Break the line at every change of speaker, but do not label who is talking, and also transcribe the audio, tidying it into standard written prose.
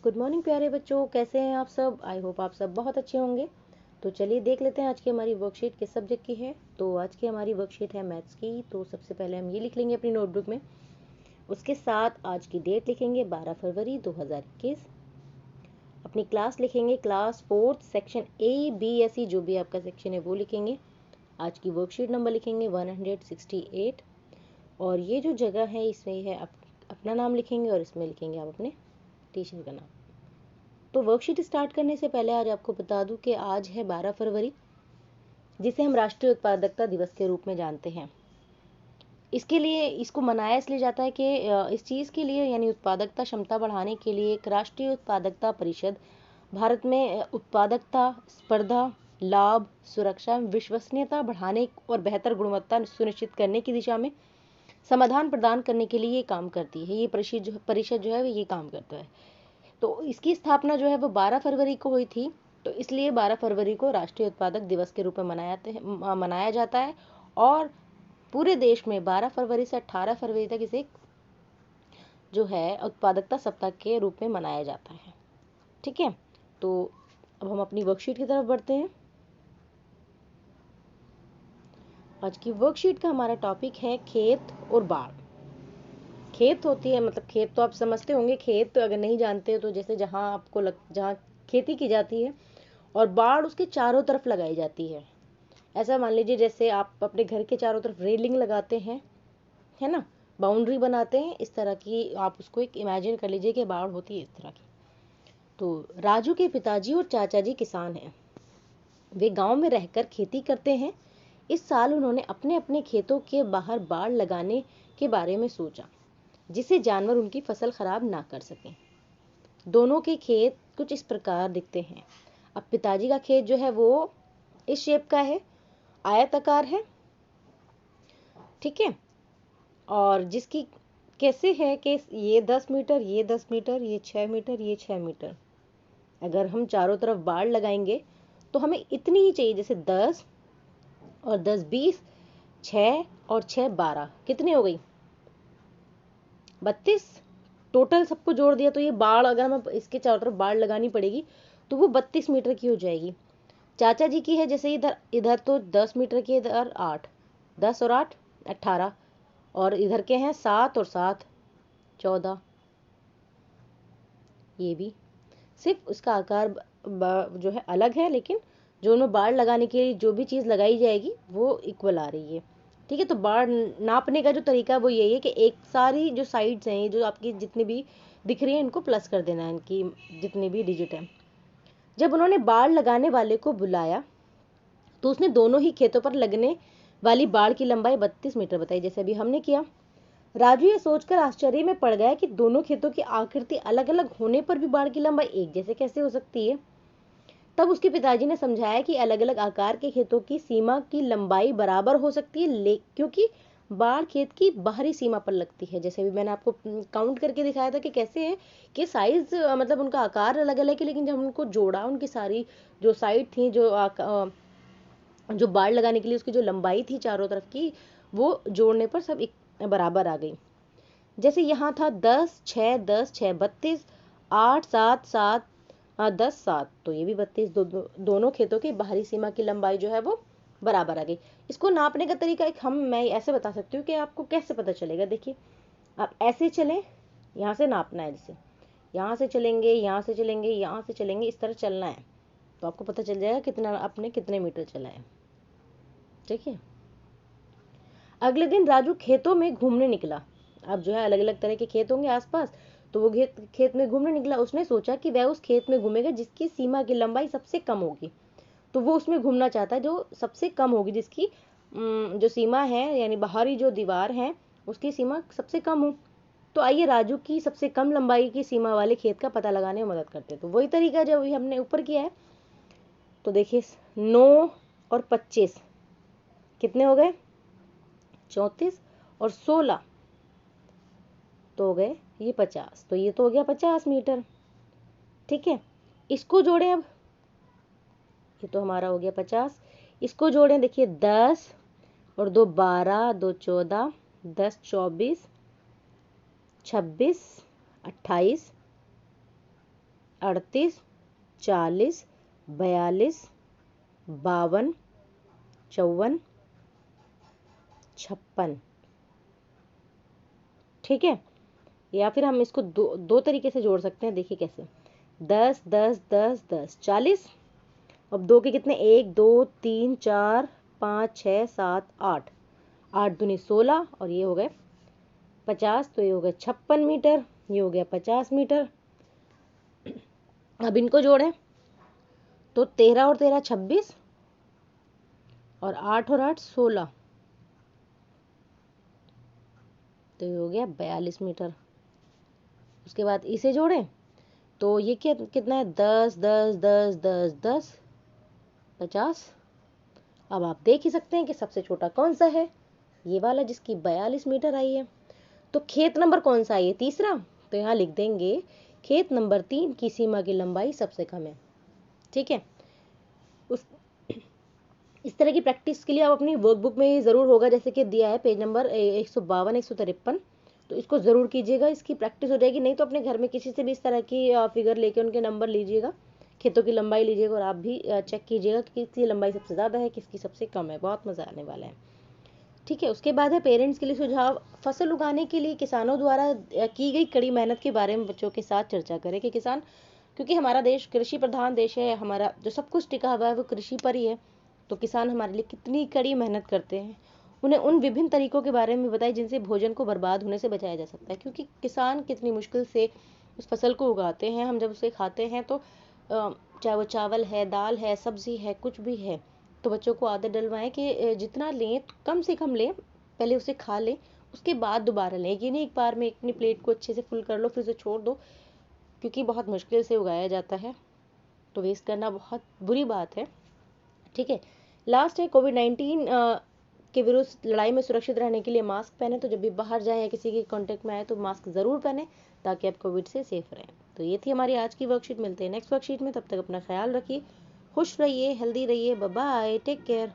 Good morning प्यारे बच्चों, कैसे हैं आप सब। आई होप आप सब बहुत अच्छे होंगे। तो चलिए देख लेते हैं आज की हमारी वर्कशीट किस सब्जेक्ट की है। तो आज की हमारी वर्कशीट है मैथ्स की। तो सबसे पहले हम ये लिख लेंगे अपनी नोटबुक में, उसके साथ आज की डेट लिखेंगे 12 फरवरी 2021। अपनी क्लास लिखेंगे, क्लास 4th सेक्शन ABSE, जो भी आपका सेक्शन है वो लिखेंगे। आज की वर्कशीट नंबर लिखेंगे 168। और ये जो जगह है इसमें है अपना नाम लिखेंगे और इसमें लिखेंगे आप अपने टीचर का नाम। तो वर्कशीट स्टार्ट करने से पहले आज आपको बता दूं कि आज है 12 फरवरी, जिसे हम राष्ट्रीय उत्पादकता दिवस के रूप में जानते हैं। इसके लिए इसको मनाया इसलिए जाता है कि इस चीज़ के लिए यानी उत्पादकता क्षमता बढ़ाने के लिए एक राष्ट्रीय उत्पादकता परिषद भारत में उत्पादकता, स्पर्धा, लाभ, सुरक्षा, विश्वसनीयता बढ़ाने और बेहतर गुणवत्ता सुनिश्चित करने की दिशा में समाधान प्रदान करने के लिए ये काम करती है। ये परिषद जो है ये काम करता है। तो इसकी स्थापना जो है वो 12 फरवरी को हुई थी। तो इसलिए 12 फरवरी को राष्ट्रीय उत्पादक दिवस के रूप में मनाया जाता है। और पूरे देश में 12 फरवरी से 18 फरवरी तक इसे जो है उत्पादकता सप्ताह के रूप में मनाया जाता है। ठीक है, तो अब हम अपनी वर्कशीट की तरफ बढ़ते हैं। आज की वर्कशीट का हमारा टॉपिक है खेत और बाढ़। खेत होती है, मतलब खेत तो आप समझते होंगे। खेत तो अगर नहीं जानते तो जैसे जहाँ खेती की जाती है और बाढ़ उसके चारों तरफ लगाई जाती है। ऐसा मान लीजिए जैसे आप अपने घर के चारों तरफ रेलिंग लगाते हैं, है ना, बाउंड्री बनाते हैं, इस तरह की आप उसको एक इमेजिन कर लीजिए कि बाढ़ होती है इस तरह की। तो राजू के पिताजी और चाचा जी किसान हैं। वे गांव में रहकर खेती करते हैं। इस साल उन्होंने अपने अपने खेतों के बाहर बाड़ लगाने के बारे में सोचा, जिससे जानवर उनकी फसल खराब ना कर सकें। दोनों के खेत कुछ इस प्रकार दिखते हैं। अब पिताजी का खेत जो है वो इस शेप का है, आयताकार है, ठीक है। और जिसकी कैसे है कि ये 10 मीटर, ये 10 मीटर, ये 6 मीटर, ये 6 मीटर। अगर हम चारों तरफ बाड़ लगाएंगे तो हमें इतनी ही चाहिए, जैसे 10 और 10 20, 6 और 6 12, कितनी हो गई 32। टोटल सबको जोड़ दिया तो ये बाड़, अगर हमें इसके चारों तरफ बाड़ लगानी पड़ेगी तो वो 32 मीटर की हो जाएगी। चाचा जी की है जैसे इधर इधर तो 10 मीटर की, इधर 8, 10 और 8 18, और इधर के हैं 7 और 7 14। ये भी सिर्फ उसका आकार जो है अलग है, लेकिन जो उनमें बाड़ लगाने के लिए जो भी चीज़ लगाई जाएगी वो इक्वल आ रही है। ठीक है, तो बाड़ नापने का जो तरीका है वो यही है कि एक सारी जो साइड्स हैं, जो आपकी जितनी भी दिख रही है, इनको प्लस कर देना है, इनकी जितनी भी डिजिट है। जब उन्होंने बाड़ लगाने वाले को बुलाया तो उसने दोनों ही खेतों पर लगने वाली बाड़ की लंबाई 32 मीटर बताई, जैसे अभी हमने किया। राजू ये सोचकर आश्चर्य में पड़ गया कि दोनों खेतों की आकृति अलग अलग होने पर भी बाड़ की लंबाई एक जैसे कैसे हो सकती है। तब उसके पिताजी ने समझाया कि अलग अलग आकार के खेतों की सीमा की लंबाई बराबर हो सकती है, क्योंकि बाढ़ खेत की बाहरी सीमा पर लगती है। जैसे भी मैंने आपको काउंट करके दिखाया था कि कैसे है कि साइज मतलब उनका आकार अलग अलग है, लेकिन जब उनको जोड़ा, उनकी सारी जो साइड थी, जो बाड़ लगाने के लिए उसकी जो लंबाई थी चारों तरफ की, वो जोड़ने पर सब एक बराबर आ गई। जैसे यहाँ था 10 6 10 6 32, 8 7 7 10 7, तो ये भी 32। दोनों खेतों की बाहरी सीमा की लंबाई जो है वो बराबर आ गई। इसको नापने का तरीका मैं ऐसे बता सकती हूँ कि आपको कैसे पता चलेगा। देखिए, आप ऐसे चलें, यहाँ से नापना है, जैसे यहाँ से चलेंगे, यहाँ से चलेंगे, यहाँ से चलेंगे, इस तरह चलना है, तो आपको पता चल जाएगा कितना आपने कितने मीटर चला है। ठीक है, अगले दिन राजू खेतों में घूमने निकला। अब जो है अलग अलग तरह के खेत होंगे आसपास, तो वो खेत में घूमने निकला। उसने सोचा कि वह उस खेत में घूमेगा जिसकी सीमा की लंबाई सबसे कम होगी। तो वो उसमें घूमना चाहता है जो सबसे कम होगी, जिसकी जो सीमा है यानी बाहरी जो दीवार है उसकी सीमा सबसे कम हो। तो आइए राजू की सबसे कम लंबाई की सीमा वाले खेत का पता लगाने में मदद करते हैं। तो वही तरीका जो हमने ऊपर किया है। तो देखिए 9 और 25 कितने हो गए 34, और 16 तो हो गए ये 50, तो ये तो हो गया 50 मीटर। ठीक है, इसको जोड़ें अब, ये तो हमारा हो गया 50। इसको जोड़ें, देखिए 10 और 2 12, 2 14, 10 24, 26, 28, 38, 40, 42, 52, 54, 56। ठीक है, या फिर हम इसको दो तरीके से जोड़ सकते हैं। देखिए कैसे, 10, 10, 10, 10, 40। अब दो के कितने, 1, 2, 3, 4, 5, 6, 7, 8, 8 दूनी 16, और ये हो गए 50, तो ये हो गए 56 मीटर, ये हो गया 50 मीटर। अब इनको जोड़ें तो 13 और 13 26, और 8 और 8 16, तो ये हो गया 42 मीटर। उसके बाद इसे जोड़ें तो ये कितना है, 10, 10, 10, 10, 10, 50। अब आप देख ही सकते हैं कि सबसे छोटा कौन सा है, ये वाला जिसकी 42 मीटर आई है। तो खेत नंबर कौन सा है, तीसरा। तो यहाँ लिख देंगे खेत नंबर 3 की सीमा की लंबाई सबसे कम है। ठीक है, उस इस तरह की प्रैक्टिस के लिए आप अपनी वर्कबुक में ये ज़रूर होगा, जैसे कि दिया है पेज नंबर 152, 153, तो इसको ज़रूर कीजिएगा, इसकी प्रैक्टिस हो जाएगी। नहीं तो अपने घर में किसी से भी इस तरह की फिगर लेके उनके नंबर लीजिएगा, खेतों की लंबाई लीजिएगा, और आप भी चेक कीजिएगा कि किसकी लंबाई सबसे ज़्यादा है, किसकी सबसे कम है। बहुत मज़ा आने वाला है। ठीक है, उसके बाद है पेरेंट्स के लिए सुझाव। फसल उगाने के लिए किसानों द्वारा की गई कड़ी मेहनत के बारे में बच्चों के साथ चर्चा करें कि किसान, क्योंकि हमारा देश कृषि प्रधान देश है, हमारा जो सब कुछ टिका हुआ है वो कृषि पर ही है। तो किसान हमारे लिए कितनी कड़ी मेहनत करते हैं, उन्हें उन विभिन्न तरीकों के बारे में बताएं जिनसे भोजन को बर्बाद होने से बचाया जा सकता है। क्योंकि किसान कितनी मुश्किल से उस फसल को उगाते हैं, हम जब उसे खाते हैं तो चाहे वो चावल है, दाल है, सब्जी है, कुछ भी है, तो बच्चों को आदत डलवाएं कि जितना लें कम से कम लें, पहले उसे खा लें, उसके बाद दोबारा लें। ये नहीं एक बार में अपनी प्लेट को अच्छे से फुल कर लो फिर उसे छोड़ दो, क्योंकि बहुत मुश्किल से उगाया जाता है, तो वेस्ट करना बहुत बुरी बात है। ठीक है, लास्ट है कोविड-19 के विरुद्ध लड़ाई में सुरक्षित रहने के लिए मास्क पहने। तो जब भी बाहर जाएं या किसी के कांटेक्ट में आए तो मास्क ज़रूर पहने, ताकि आप कोविड से सेफ रहें। तो ये थी हमारी आज की वर्कशीट। मिलते हैं नेक्स्ट वर्कशीट में, तब तक अपना ख्याल रखिए, खुश रहिए, हेल्दी रहिए। Bye bye, take care.